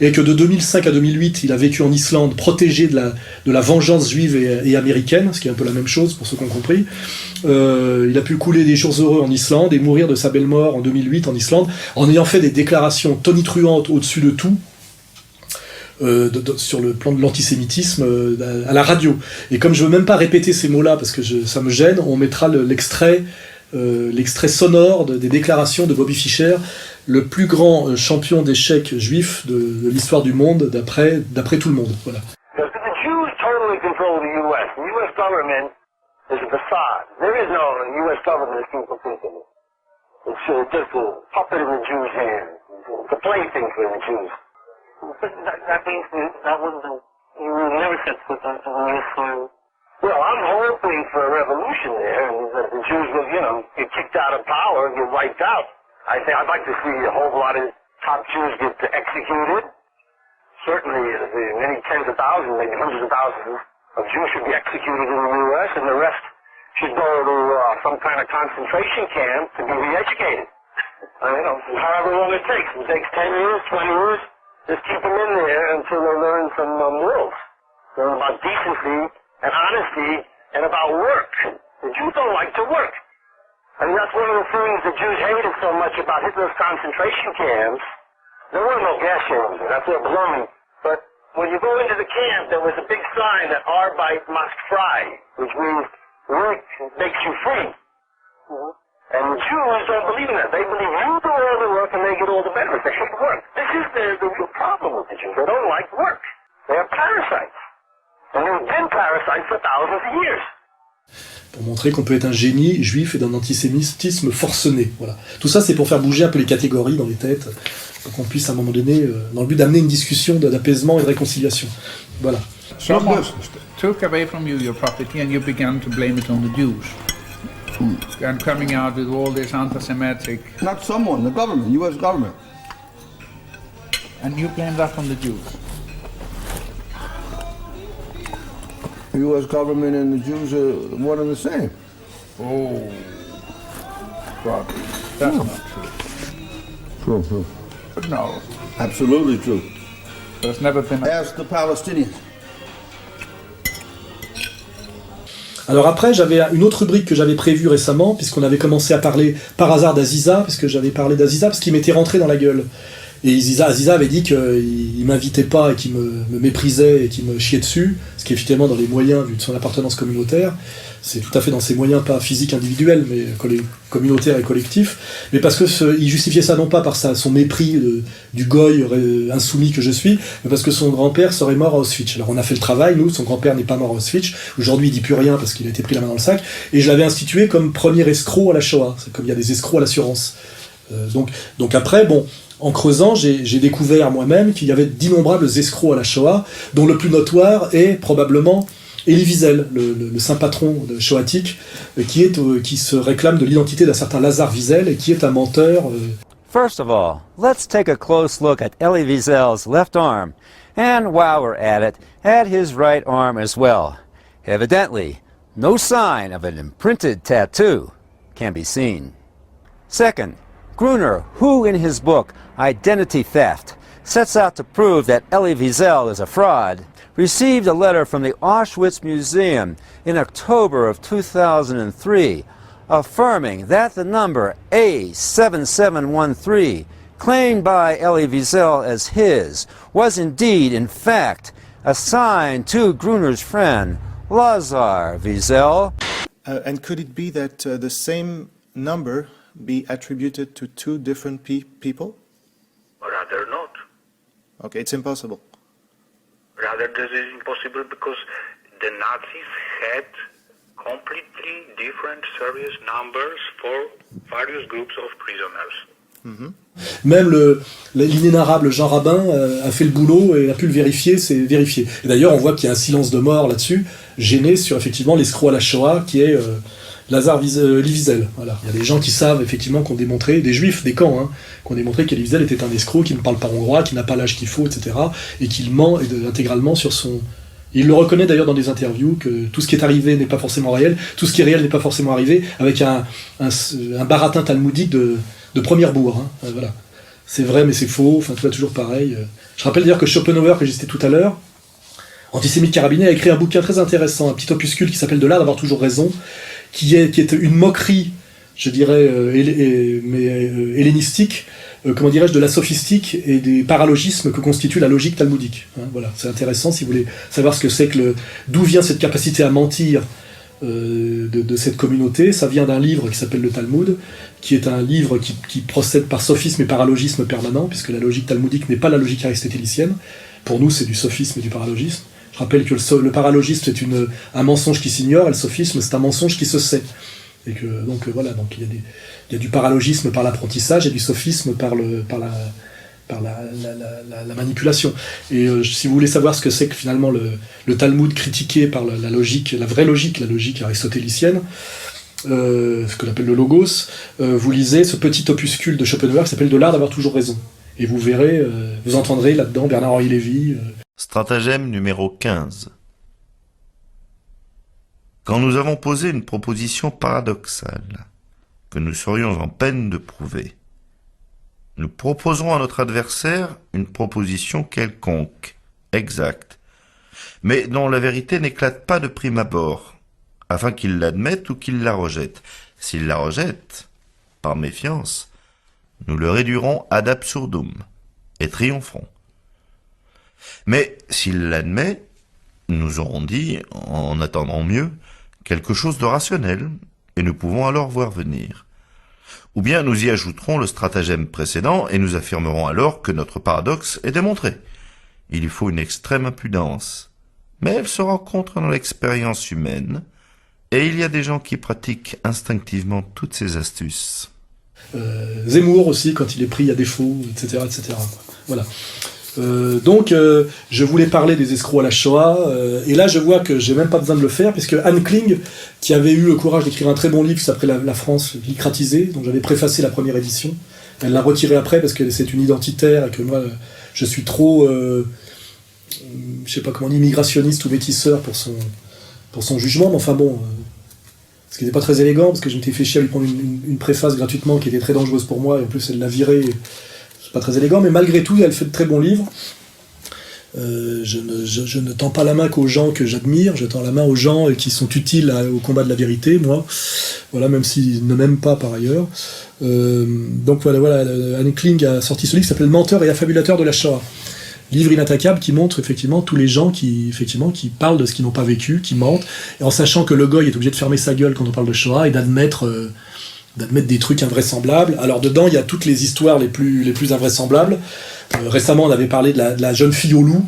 Et que de 2005 à 2008, il a vécu en Islande, protégé de la vengeance juive et américaine, ce qui est un peu la même chose pour ceux qui ont compris. Il a pu couler des jours heureux en Islande et mourir de sa belle mort en 2008 en Islande, en ayant fait des déclarations tonitruantes au-dessus de tout, sur le plan de l'antisémitisme à la radio. Et comme je veux même pas répéter ces mots-là parce que ça me gêne, on mettra l'extrait sonore des déclarations de Bobby Fischer, le plus grand champion d'échecs juif de l'histoire du monde d'après tout le monde. Voilà. The Jews totally control the U.S. The U.S. government is a facade. There is no U.S. government as people think of it. It's just a puppet in the Jews' hand. It's a plaything for the Jews. But that means that wasn't you never set foot on the U.S. soil. Well, I'm hoping for a revolution there, and that the Jews will, get kicked out of power, get wiped out. I think I'd like to see a whole lot of top Jews get executed. Certainly, many tens of thousands, maybe hundreds of thousands of Jews should be executed in the U.S., and the rest should go to some kind of concentration camp to be re-educated. However long it takes. It takes 10 years, 20 years. Just keep them in there until they learn some morals. Learn about decency and honesty and about work. The Jews don't like to work. I mean, that's one of the things the Jews hated so much about Hitler's concentration camps. There were no gas chambers. That's their blooming. But when you go into the camp, there was a big sign that Arbeit macht frei, which means work makes you free. And the Jews don't believe in that. They believe you do all the work and they get all the benefits. They hate work. This is the real problem with the Jews. They don't like work. They are parasites. And they've been parasites for thousands of years. Pour montrer qu'on peut être un génie juif et d'un antisémitisme forcené. Voilà. Tout ça, c'est pour faire bouger un peu les catégories dans les têtes, pour qu'on puisse à un moment donné, dans le but d'amener une discussion d'apaisement et de réconciliation. Voilà. Someone took away from you your property and you began to blame it on the Jews. And coming out with all this anti-Semitic... Not someone, the government, U.S. government. And you blame that on the Jews? The U.S. government and the Jews are one and the same. Oh, God, that's not true. True. But no. Absolutely true. There's never been... Ask the Palestinians. Alors après, j'avais une autre rubrique que j'avais prévue récemment, puisqu'on avait commencé à parler par hasard d'Aziza, puisque j'avais parlé d'Aziza, parce qu'il m'était rentré dans la gueule. Et Aziza avait dit qu'il m'invitait pas et qu'il me méprisait et qu'il me chiait dessus, ce qui est effectivement dans les moyens, vu de son appartenance communautaire, c'est tout à fait dans ses moyens, pas physiques individuels, mais communautaires et collectifs, mais parce que il justifiait ça non pas par son mépris du goy insoumis que je suis, mais parce que son grand-père serait mort à Auschwitz. Alors on a fait le travail, nous, son grand-père n'est pas mort à Auschwitz, aujourd'hui il dit plus rien parce qu'il a été pris la main dans le sac, et je l'avais institué comme premier escroc à la Shoah, c'est comme il y a des escrocs à l'assurance. Donc après, bon, en creusant, j'ai découvert moi-même qu'il y avait d'innombrables escrocs à la Shoah, dont le plus notoire est probablement Elie Wiesel, le saint patron shoatique, qui se réclame de l'identité d'un certain Lazare Wiesel et qui est un menteur. First of all, let's take a close look at Elie Wiesel's left arm, and while we're at it, at his right arm as well. Evidently, no sign of an imprinted tattoo can be seen. Second, Gruner, who in his book Identity Theft sets out to prove that Elie Wiesel is a fraud, received a letter from the Auschwitz Museum in October of 2003 affirming that the number A7713 claimed by Elie Wiesel as his was indeed, in fact, assigned to Gruner's friend Lazar Wiesel. And could it be that the same number be attributed to two different people? Rather not. Okay, it's impossible. Rather, this is impossible because the Nazis had completely different serious numbers for various groups of prisoners. Même l'inénarrable Jean Rabin a fait le boulot et a pu le vérifier, c'est vérifié. Et d'ailleurs, on voit qu'il y a un silence de mort là-dessus, gêné sur effectivement l'escroc à la Shoah, qui est Lazare Elie Wiesel. Voilà. Il y a des gens qui savent effectivement qu'on démontré, des juifs, des camps, qu'on démontré qu'Elie Wiesel était un escroc, qui ne parle pas hongrois, qui n'a pas l'âge qu'il faut, etc. Et qu'il ment intégralement sur son Il le reconnaît d'ailleurs dans des interviews, que tout ce qui est arrivé n'est pas forcément réel, tout ce qui est réel n'est pas forcément arrivé, avec un baratin talmudique de première bourre. Hein. Voilà. C'est vrai mais c'est faux, enfin tout va toujours pareil. Je rappelle d'ailleurs que Schopenhauer, que j'ai cité tout à l'heure, antisémite carabiné, a écrit un bouquin très intéressant, un petit opuscule qui s'appelle De l'art d'avoir toujours raison, qui est une moquerie, je dirais, hellénistique, comment dirais-je, de la sophistique et des paralogismes que constitue la logique talmudique. Hein, voilà, c'est intéressant si vous voulez savoir ce que c'est que d'où vient cette capacité à mentir de cette communauté. Ça vient d'un livre qui s'appelle le Talmud, qui est un livre qui procède par sophisme et paralogisme permanent, puisque la logique talmudique n'est pas la logique aristotélicienne. Pour nous, c'est du sophisme et du paralogisme. Je rappelle que le paralogisme, c'est un mensonge qui s'ignore, et le sophisme, c'est un mensonge qui se sait. Et que, donc voilà, donc il y a du paralogisme par l'apprentissage et du sophisme par la manipulation. Et si vous voulez savoir ce que c'est que finalement le Talmud critiqué par la logique, la vraie logique, la logique aristotélicienne, ce que l'appelle le logos, vous lisez ce petit opuscule de Schopenhauer qui s'appelle De l'art d'avoir toujours raison. Et vous verrez, vous entendrez là-dedans Bernard-Henri Lévy. Stratagème numéro 15. Quand nous avons posé une proposition paradoxale, que nous serions en peine de prouver, nous proposerons à notre adversaire une proposition quelconque, exacte, mais dont la vérité n'éclate pas de prime abord, afin qu'il l'admette ou qu'il la rejette. S'il la rejette, par méfiance, nous le réduirons ad absurdum et triompherons. Mais s'il l'admet, nous aurons dit, en attendant mieux, quelque chose de rationnel, et nous pouvons alors voir venir. Ou bien nous y ajouterons le stratagème précédent, et nous affirmerons alors que notre paradoxe est démontré. Il y faut une extrême impudence, mais elle se rencontre dans l'expérience humaine, et il y a des gens qui pratiquent instinctivement toutes ces astuces. Zemmour aussi, quand il est pris à défaut, etc. etc. Voilà. Donc, je voulais parler des escrocs à la Shoah, et là je vois que j'ai même pas besoin de le faire, puisque Anne Kling, qui avait eu le courage d'écrire un très bon livre qui s'appelait La France vilcratisée, dont j'avais préfacé la première édition, elle l'a retiré après parce que c'est une identitaire et que moi je suis trop, je sais pas comment, immigrationniste ou métisseur pour son jugement, mais enfin bon, ce qui n'était pas très élégant, parce que je m'étais fait chier à lui prendre une préface gratuitement qui était très dangereuse pour moi, et en plus elle l'a virée. C'est pas très élégant, mais malgré tout, elle fait de très bons livres. Je ne tends pas la main qu'aux gens que j'admire, je tends la main aux gens qui sont utiles au combat de la vérité, moi. Voilà, même s'ils ne m'aiment pas par ailleurs. Donc voilà, Anne Kling a sorti ce livre qui s'appelle Menteur et affabulateur de la Shoah. Livre inattaquable qui montre effectivement tous les gens qui parlent de ce qu'ils n'ont pas vécu, qui mentent, et en sachant que le goy est obligé de fermer sa gueule quand on parle de Shoah et d'admettre des trucs invraisemblables. Alors dedans, il y a toutes les histoires les plus invraisemblables. Récemment, on avait parlé de la jeune fille au loup.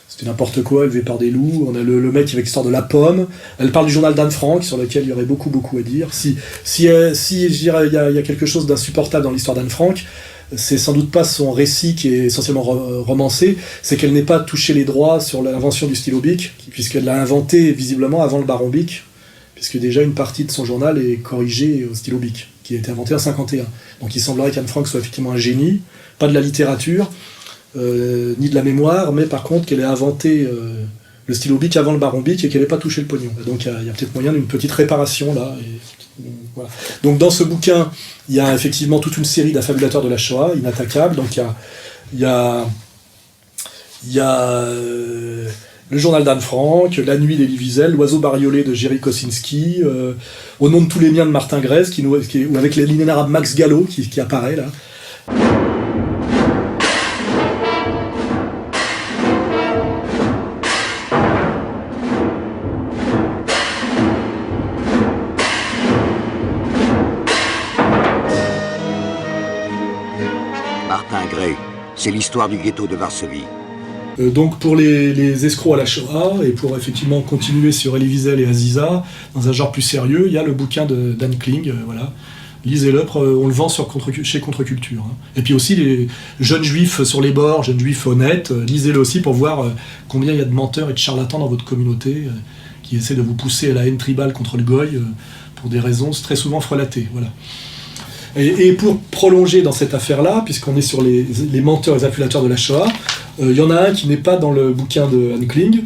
C'était n'importe quoi, élevée par des loups. On a le mec avec l'histoire de la pomme. Elle parle du journal d'Anne Frank, sur lequel il y aurait beaucoup à dire. Si je dirais, il y a quelque chose d'insupportable dans l'histoire d'Anne Frank, c'est sans doute pas son récit qui est essentiellement romancé, c'est qu'elle n'ait pas touché les droits sur l'invention du stylo bic, puisqu'elle l'a inventé visiblement avant le baron Bic, puisque déjà une partie de son journal est corrigée au stylo bic, qui a été inventé en 51. Donc il semblerait qu'Anne Frank soit effectivement un génie, pas de la littérature, ni de la mémoire, mais par contre qu'elle ait inventé le stylo bic avant le baron Bic et qu'elle n'ait pas touché le pognon. Donc il y a peut-être moyen d'une petite réparation là. Voilà. Donc dans ce bouquin, il y a effectivement toute une série d'affabulateurs de la Shoah, inattaquables. Donc il y a le journal d'Anne Frank, La nuit d'Elie Wiesel, L'oiseau bariolé de Jerry Kosinski, Au nom de tous les miens de Martin Grèze, ou avec l'inénarrable Max Gallo qui apparaît là. Martin Gray, c'est l'histoire du ghetto de Varsovie. Donc pour les escrocs à la Shoah, et pour effectivement continuer sur Elie Wiesel et Aziza, dans un genre plus sérieux, il y a le bouquin d'Anne Kling, voilà. Lisez-le, on le vend chez Contre-Culture. Hein. Et puis aussi les jeunes juifs sur les bords, jeunes juifs honnêtes, lisez-le aussi pour voir combien il y a de menteurs et de charlatans dans votre communauté qui essaient de vous pousser à la haine tribale contre le goy pour des raisons très souvent frelatées. Voilà. Et pour prolonger dans cette affaire-là, puisqu'on est sur les menteurs et les affulateurs de la Shoah, il y en a un qui n'est pas dans le bouquin de Anne Kling,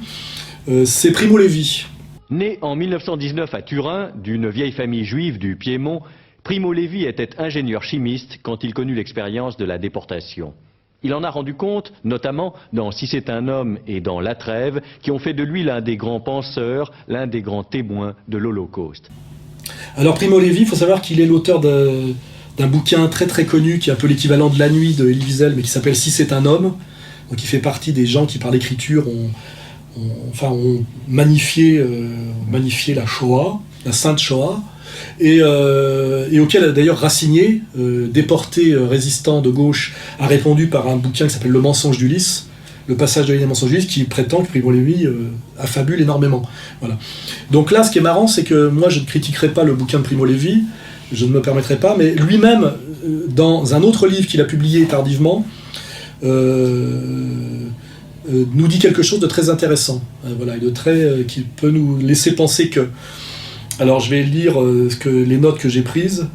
c'est Primo Levi. Né en 1919 à Turin, d'une vieille famille juive du Piémont, Primo Levi était ingénieur chimiste quand il connut l'expérience de la déportation. Il en a rendu compte, notamment dans Si c'est un homme et dans La Trêve, qui ont fait de lui l'un des grands penseurs, l'un des grands témoins de l'Holocauste. Alors Primo Levi, il faut savoir qu'il est l'auteur d'un bouquin très très connu, qui est un peu l'équivalent de La Nuit de Elie Wiesel, mais qui s'appelle Si c'est un homme. Donc il fait partie des gens qui, par l'écriture, ont magnifié la Shoah, la Sainte Shoah, et auquel d'ailleurs Racinier, déporté résistant de gauche, a répondu par un bouquin qui s'appelle Le mensonge d'Ulysse, le passage de l'île des mensonges d'Ulysse, qui prétend que Primo Levi affabule énormément. Voilà. Donc là, ce qui est marrant, c'est que moi, je ne critiquerai pas le bouquin de Primo Levi, je ne me permettrai pas, mais lui-même, dans un autre livre qu'il a publié tardivement, nous dit quelque chose de très intéressant, voilà, et de très qui peut nous laisser penser que. Alors je vais lire les notes que j'ai prises.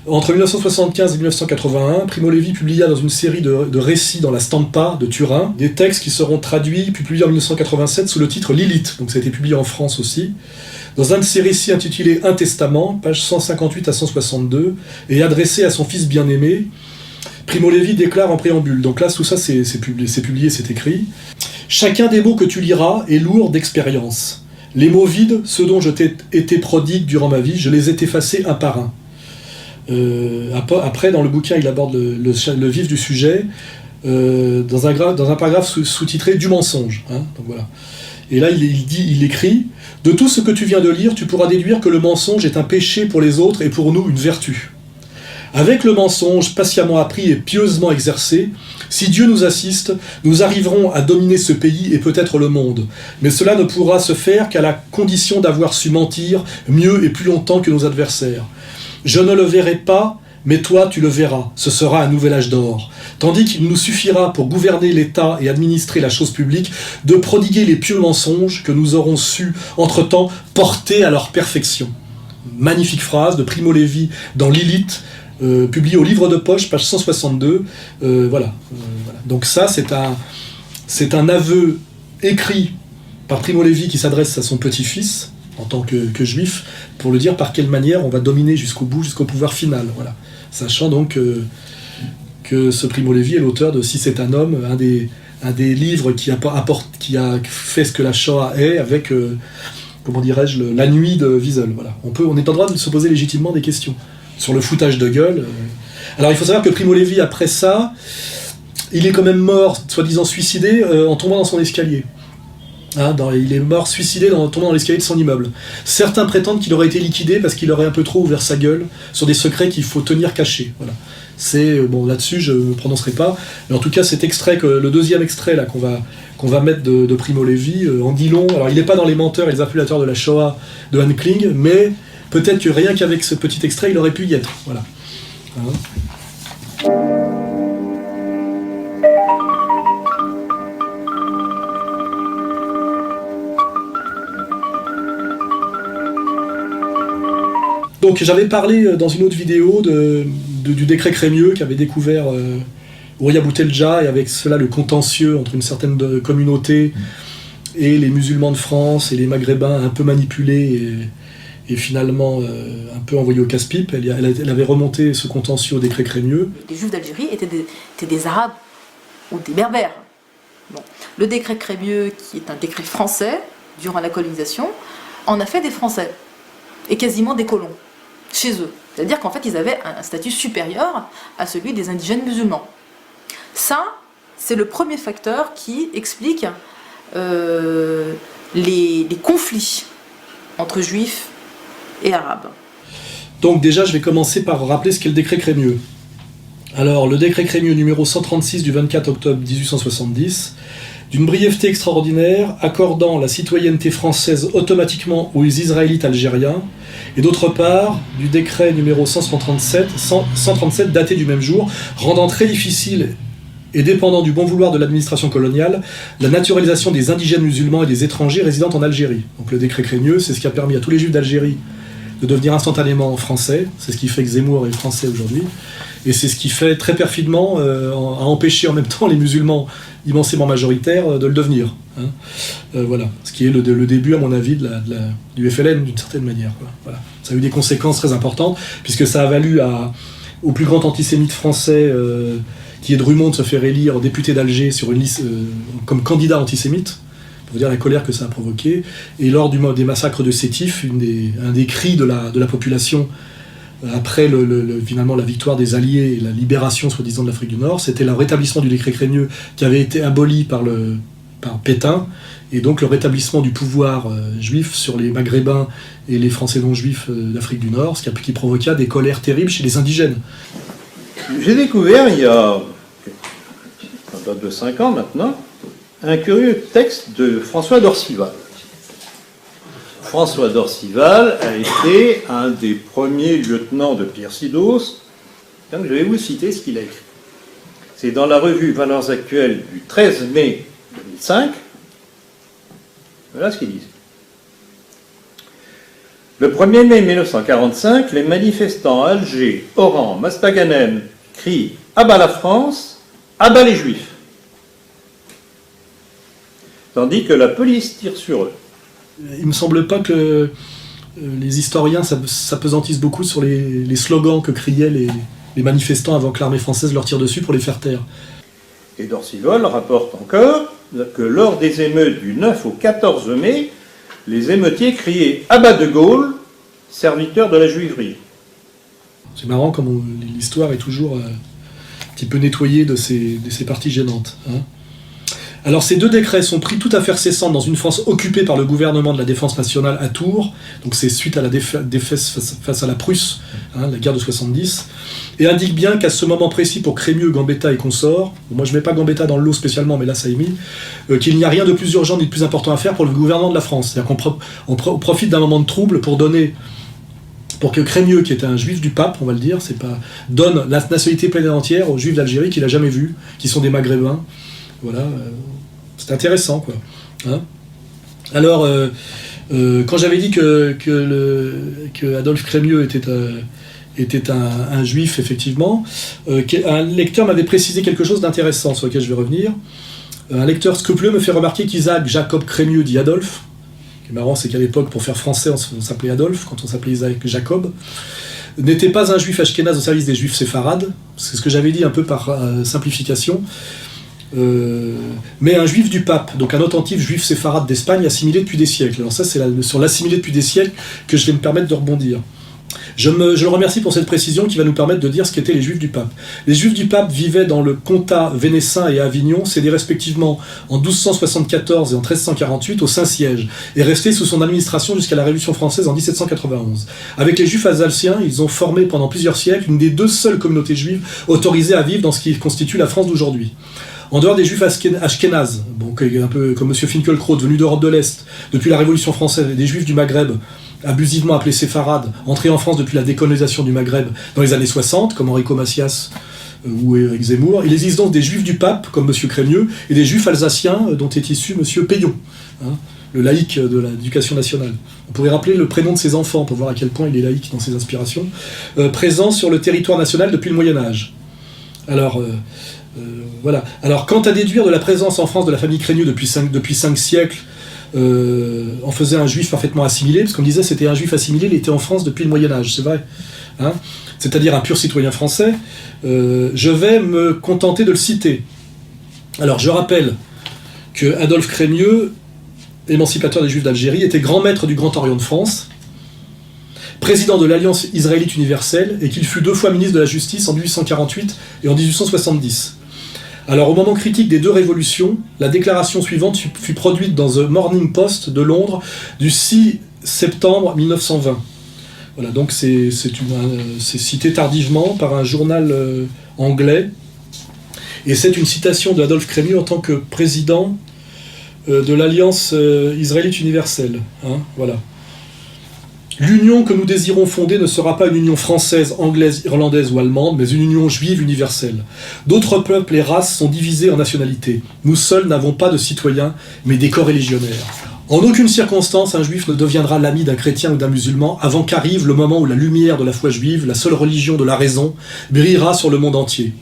Entre 1975 et 1981, Primo Levi publia dans une série de récits dans la Stampa de Turin des textes qui seront traduits puis publiés en 1987 sous le titre Lilith, donc ça a été publié en France aussi, dans un de ses récits intitulé Un testament, pages 158 à 162, et adressé à son fils bien-aimé. Primo Levi déclare en préambule, donc là tout ça c'est publié, c'est écrit. Chacun des mots que tu liras est lourd d'expérience. Les mots vides, ceux dont je t'ai été prodigue durant ma vie, je les ai effacés un par un. Après, dans le bouquin, il aborde le vif du sujet, dans un paragraphe sous-titré « Du mensonge ». Donc voilà. Et là, il écrit « De tout ce que tu viens de lire, tu pourras déduire que le mensonge est un péché pour les autres et pour nous une vertu. Avec le mensonge patiemment appris et pieusement exercé, si Dieu nous assiste, nous arriverons à dominer ce pays et peut-être le monde. Mais cela ne pourra se faire qu'à la condition d'avoir su mentir mieux et plus longtemps que nos adversaires. Je ne le verrai pas, mais toi tu le verras, ce sera un nouvel âge d'or. Tandis qu'il nous suffira pour gouverner l'État et administrer la chose publique de prodiguer les pieux mensonges que nous aurons su, entre-temps, porter à leur perfection. » Magnifique phrase de Primo Levi dans Lilith, publié au livre de poche, page 162. Voilà. Donc ça, c'est un aveu écrit par Primo Levi qui s'adresse à son petit-fils, en tant que juif, pour lui dire par quelle manière on va dominer jusqu'au bout, jusqu'au pouvoir final. Voilà. Sachant donc que ce Primo Levi est l'auteur de Si c'est un homme, un des livres qui a fait ce que la Shoah est, avec, comment dirais-je, La Nuit de Wiesel. Voilà. On est en droit de se poser légitimement des questions sur le foutage de gueule. Alors il faut savoir que Primo Levi, après ça, il est quand même mort, soi-disant suicidé, en tombant dans son escalier. Il est mort suicidé en tombant dans l'escalier de son immeuble. Certains prétendent qu'il aurait été liquidé parce qu'il aurait un peu trop ouvert sa gueule sur des secrets qu'il faut tenir cachés. Voilà. Bon, là-dessus, je ne me prononcerai pas. Mais en tout cas, cet extrait, le deuxième extrait là, qu'on va mettre de Primo Levi, en dit long. Alors il n'est pas dans Les menteurs et les impulateurs de la Shoah de Hans Kling, mais peut-être que rien qu'avec ce petit extrait, il aurait pu y être. Voilà. Donc j'avais parlé dans une autre vidéo du décret Crémieux qu'avait découvert Ouria Boutelja, et avec cela le contentieux entre une certaine communauté et les musulmans de France et les maghrébins un peu manipulés et finalement un peu envoyé au casse-pipe. Elle avait remonté ce contentieux au décret Crémieux. Les Juifs d'Algérie étaient des Arabes ou des Berbères. Bon. Le décret Crémieux, qui est un décret français, durant la colonisation, en a fait des Français, et quasiment des colons, chez eux. C'est-à-dire qu'en fait, ils avaient un statut supérieur à celui des indigènes musulmans. Ça, c'est le premier facteur qui explique les conflits entre Juifs et Arabes. Donc déjà, je vais commencer par rappeler ce qu'est le décret Crémieux. Alors, le décret Crémieux numéro 136 du 24 octobre 1870, d'une brièveté extraordinaire, accordant la citoyenneté française automatiquement aux Israélites algériens, et d'autre part, du décret numéro 137 daté du même jour, rendant très difficile et dépendant du bon vouloir de l'administration coloniale, la naturalisation des indigènes musulmans et des étrangers résidant en Algérie. Donc le décret Crémieux, c'est ce qui a permis à tous les Juifs d'Algérie de devenir instantanément français, c'est ce qui fait que Zemmour est français aujourd'hui, Et c'est ce qui fait très perfidement à empêcher en même temps les musulmans immensément majoritaires de le devenir. Hein. Voilà, ce qui est le début, à mon avis, du FLN d'une certaine manière. Quoi. Voilà. Ça a eu des conséquences très importantes, puisque ça a valu au plus grand antisémite français, qui est Drummond, de se faire élire député d'Alger sur une liste comme candidat antisémite. Pour dire la colère que ça a provoqué. Et lors des massacres de Sétif, un des cris de la population après finalement la victoire des Alliés et la libération soi-disant de l'Afrique du Nord, c'était le rétablissement du décret Crémieux qui avait été aboli par Pétain, et donc le rétablissement du pouvoir juif sur les Maghrébins et les Français non-juifs d'Afrique du Nord, ce qui provoqua des colères terribles chez les indigènes. J'ai découvert il y a de 5 ans maintenant un curieux texte de François d'Orcival. François d'Orcival a été un des premiers lieutenants de Pierre Sidos. Donc je vais vous citer ce qu'il a écrit. C'est dans la revue Valeurs Actuelles du 13 mai 2005. Voilà ce qu'il dit. Le 1er mai 1945, les manifestants à Alger, Oran, Mostaganem crient « Abat la France, abat les Juifs !» Tandis que la police tire sur eux. Il me semble pas que les historiens s'apesantissent beaucoup sur les slogans que criaient les manifestants avant que l'armée française leur tire dessus pour les faire taire. Et d'Orcival rapporte encore que lors des émeutes du 9 au 14 mai, les émeutiers criaient « Abat de Gaulle, serviteur de la juiverie ». C'est marrant comme l'histoire est toujours un petit peu nettoyée de ces parties gênantes. Hein. Alors ces deux décrets sont pris tout à fait cessants dans une France occupée par le gouvernement de la défense nationale à Tours, donc c'est suite à la défaite face à la Prusse, hein, la guerre de 70, et indiquent bien qu'à ce moment précis pour Crémieux, Gambetta et consorts, moi je mets pas Gambetta dans le lot spécialement, mais là ça est mis, qu'il n'y a rien de plus urgent ni de plus important à faire pour le gouvernement de la France. C'est-à-dire qu'on profite d'un moment de trouble pour que Crémieux, qui était un juif du pape, on va le dire, donne la nationalité pleine et entière aux juifs d'Algérie qu'il n'a jamais vus, qui sont des Maghrébins. Voilà, c'est intéressant, quoi. Hein. Alors, quand j'avais dit que Adolphe Crémieux était un juif, effectivement, un lecteur m'avait précisé quelque chose d'intéressant sur lequel je vais revenir. Un lecteur scrupuleux me fait remarquer qu'Isaac Jacob Crémieux, dit Adolphe. Ce qui est marrant, c'est qu'à l'époque, pour faire français, on s'appelait Adolphe, quand on s'appelait Isaac Jacob, n'était pas un juif ashkénaze au service des juifs séfarades. C'est ce que j'avais dit un peu par simplification. Mais un juif du pape, donc un authentique juif séfarade d'Espagne assimilé depuis des siècles. Alors ça, c'est sur l'assimilé depuis des siècles que je vais me permettre de rebondir. Je le remercie pour cette précision qui va nous permettre de dire ce qu'étaient les juifs du pape. Les juifs du pape vivaient dans le comtat vénessin et à Avignon, cédés respectivement en 1274 et en 1348 au Saint-Siège, et restés sous son administration jusqu'à la Révolution française en 1791. Avec les juifs alsaciens, ils ont formé pendant plusieurs siècles une des deux seules communautés juives autorisées à vivre dans ce qui constitue la France d'aujourd'hui. En dehors des juifs ashkénazes, bon, un peu comme M. Finkielkraut, venu d'Europe de l'Est, depuis la Révolution française, et des juifs du Maghreb, abusivement appelés séfarades, entrés en France depuis la décolonisation du Maghreb dans les années 60, comme Enrico Macias ou Éric Zemmour, il existe donc des juifs du pape, comme M. Crémieux, et des juifs alsaciens, dont est issu M. Payon, hein, le laïc de l'éducation nationale. On pourrait rappeler le prénom de ses enfants, pour voir à quel point il est laïque dans ses inspirations, présents sur le territoire national depuis le Moyen-Âge. Alors... voilà. Alors, quant à déduire de la présence en France de la famille Crémieux depuis 5 siècles, en faisait un juif parfaitement assimilé, parce qu'on disait c'était un juif assimilé, il était en France depuis le Moyen-Âge, c'est vrai, hein, c'est-à-dire un pur citoyen français, je vais me contenter de le citer. Alors, je rappelle que Adolphe Crémieux, émancipateur des Juifs d'Algérie, était grand maître du Grand Orient de France, président de l'Alliance israélite universelle, et qu'il fut 2 fois ministre de la Justice en 1848 et en 1870. Alors, au moment critique des 2 révolutions, la déclaration suivante fut produite dans The Morning Post de Londres du 6 septembre 1920. Voilà, donc c'est cité tardivement par un journal anglais, et c'est une citation d'Adolphe Crémieux en tant que président de l'Alliance israélite universelle. Hein, voilà. L'union que nous désirons fonder ne sera pas une union française, anglaise, irlandaise ou allemande, mais une union juive universelle. D'autres peuples et races sont divisés en nationalités. Nous seuls n'avons pas de citoyens, mais des coreligionnaires. En aucune circonstance, un juif ne deviendra l'ami d'un chrétien ou d'un musulman avant qu'arrive le moment où la lumière de la foi juive, la seule religion de la raison, brillera sur le monde entier.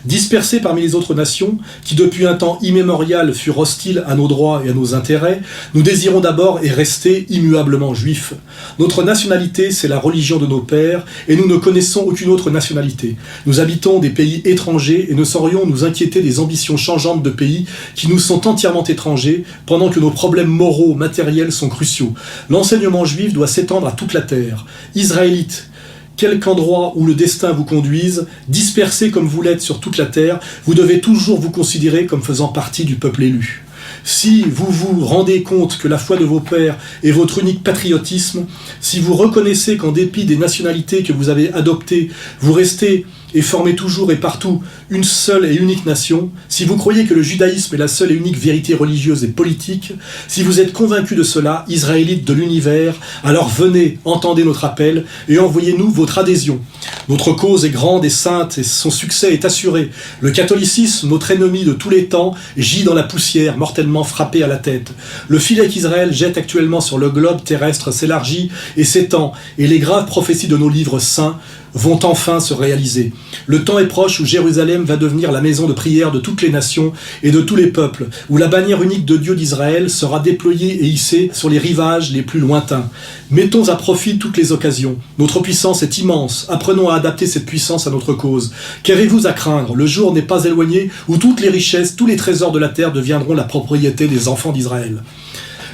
Dispersés parmi les autres nations, qui depuis un temps immémorial furent hostiles à nos droits et à nos intérêts, nous désirons d'abord et rester immuablement juifs. Notre nationalité, c'est la religion de nos pères, et nous ne connaissons aucune autre nationalité. Nous habitons des pays étrangers et ne saurions nous inquiéter des ambitions changeantes de pays qui nous sont entièrement étrangers, pendant que nos problèmes moraux, matériels sont cruciaux. L'enseignement juif doit s'étendre à toute la terre. Israélites, quelque endroit où le destin vous conduise, dispersés comme vous l'êtes sur toute la terre, vous devez toujours vous considérer comme faisant partie du peuple élu. Si vous vous rendez compte que la foi de vos pères est votre unique patriotisme, si vous reconnaissez qu'en dépit des nationalités que vous avez adoptées, vous restez et formez toujours et partout une seule et unique nation, si vous croyez que le judaïsme est la seule et unique vérité religieuse et politique, si vous êtes convaincus de cela, Israélites de l'univers, alors venez, entendez notre appel et envoyez-nous votre adhésion. Notre cause est grande et sainte et son succès est assuré. Le catholicisme, notre ennemi de tous les temps, gît dans la poussière, mortellement frappé à la tête. Le filet qu'Israël jette actuellement sur le globe terrestre s'élargit et s'étend, et les graves prophéties de nos livres saints vont enfin se réaliser. Le temps est proche où Jérusalem va devenir la maison de prière de toutes les nations et de tous les peuples, où la bannière unique de Dieu d'Israël sera déployée et hissée sur les rivages les plus lointains. Mettons à profit toutes les occasions. Notre puissance est immense. Apprenons à adapter cette puissance à notre cause. Qu'avez-vous à craindre? Le jour n'est pas éloigné où toutes les richesses, tous les trésors de la terre deviendront la propriété des enfants d'Israël.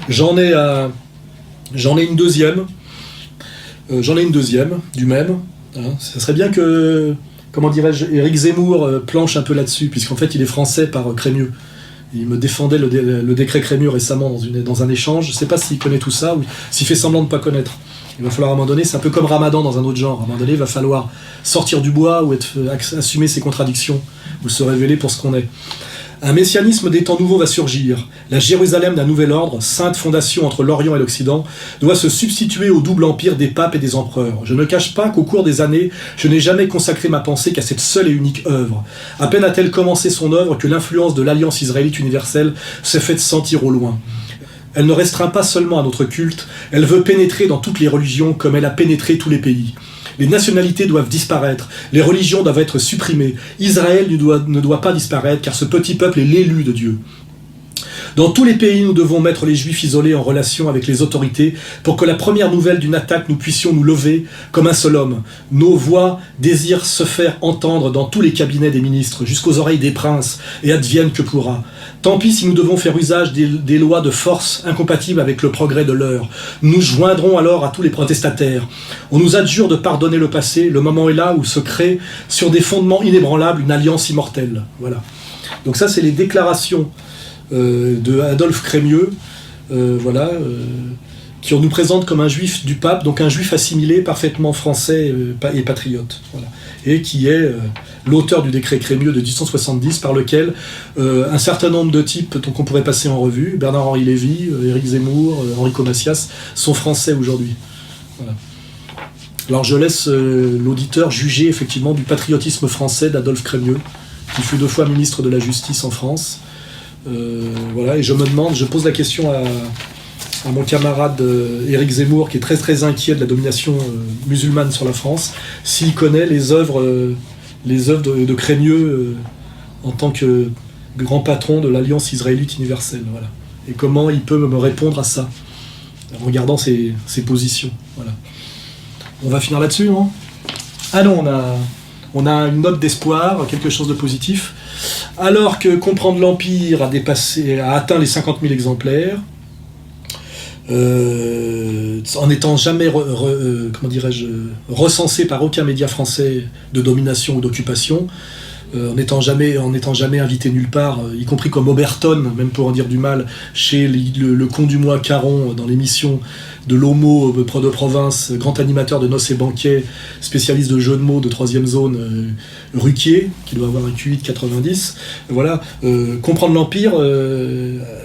J'en ai une deuxième. Du même. Ça serait bien que, comment dirais-je, Éric Zemmour planche un peu là-dessus, puisqu'en fait il est français par Crémieux. Il me défendait le décret Crémieux récemment dans un échange. Je ne sais pas s'il connaît tout ça ou s'il fait semblant de ne pas connaître. Il va falloir à un moment donné, c'est un peu comme Ramadan dans un autre genre. À un moment donné, il va falloir sortir du bois ou assumer ses contradictions ou se révéler pour ce qu'on est. Un messianisme des temps nouveaux va surgir. La Jérusalem d'un nouvel ordre, sainte fondation entre l'Orient et l'Occident, doit se substituer au double empire des papes et des empereurs. Je ne cache pas qu'au cours des années, je n'ai jamais consacré ma pensée qu'à cette seule et unique œuvre. À peine a-t-elle commencé son œuvre que l'influence de l'Alliance israélite universelle s'est faite sentir au loin. Elle ne restreint pas seulement à notre culte, elle veut pénétrer dans toutes les religions comme elle a pénétré tous les pays. Les nationalités doivent disparaître, les religions doivent être supprimées. Israël ne doit pas disparaître car ce petit peuple est l'élu de Dieu. Dans tous les pays, nous devons mettre les Juifs isolés en relation avec les autorités pour que la première nouvelle d'une attaque, nous puissions nous lever comme un seul homme. Nos voix désirent se faire entendre dans tous les cabinets des ministres, jusqu'aux oreilles des princes, et advienne que pourra. Tant pis si nous devons faire usage des lois de force incompatibles avec le progrès de l'heure. Nous joindrons alors à tous les protestataires. On nous adjure de pardonner le passé, le moment est là où se crée, sur des fondements inébranlables, une alliance immortelle. Voilà. Donc ça, c'est les déclarations de Adolphe Crémieux, qui nous présente comme un juif du pape, donc un juif assimilé, parfaitement français et patriote, voilà. Et qui est l'auteur du décret Crémieux de 1870, par lequel un certain nombre de types qu'on pourrait passer en revue, Bernard-Henri Lévy, Éric Zemmour, Enrico Macias, sont français aujourd'hui. Voilà. Alors je laisse l'auditeur juger effectivement du patriotisme français d'Adolphe Crémieux, qui fut 2 fois ministre de la Justice en France. Et je pose la question à mon camarade Éric Zemmour, qui est très très inquiet de la domination musulmane sur la France, s'il connaît les œuvres de Crémieux en tant que grand patron de l'Alliance israélite universelle. Voilà. Et comment il peut me répondre à ça, en regardant ses positions. Voilà. On va finir là-dessus, non ? Ah non, on a une note d'espoir, quelque chose de positif. Alors que Comprendre l'Empire a atteint les 50 000 exemplaires, en n'étant jamais recensé par aucun média français de domination ou d'occupation, en n'étant jamais invité nulle part, y compris comme Oberton, même pour en dire du mal, chez le con du mois Caron, dans l'émission de l'Homo de province, grand animateur de noces et banquets, spécialiste de jeux de mots de 3e zone, Ruquier, qui doit avoir un QI de 90. Voilà, Comprendre l'Empire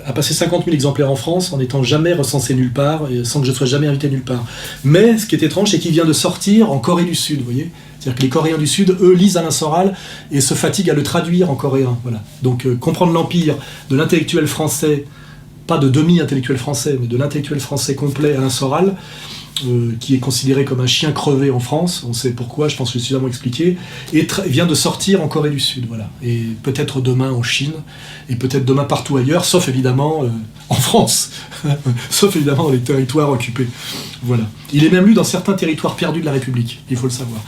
a passé 50 000 exemplaires en France en n'étant jamais recensé nulle part, et sans que je sois jamais invité nulle part. Mais ce qui est étrange, c'est qu'il vient de sortir en Corée du Sud, vous voyez ? C'est-à-dire que les Coréens du Sud, eux, lisent Alain Soral et se fatiguent à le traduire en coréen. Voilà. Donc Comprendre l'Empire de l'intellectuel français pas de demi-intellectuel français, mais de l'intellectuel français complet, Alain Soral, qui est considéré comme un chien crevé en France, on sait pourquoi, je pense que c'est suffisamment expliqué, et vient de sortir en Corée du Sud, voilà. Et peut-être demain en Chine, et peut-être demain partout ailleurs, sauf évidemment en France, sauf évidemment dans les territoires occupés. Voilà. Il est même lu dans certains territoires perdus de la République, il faut le savoir.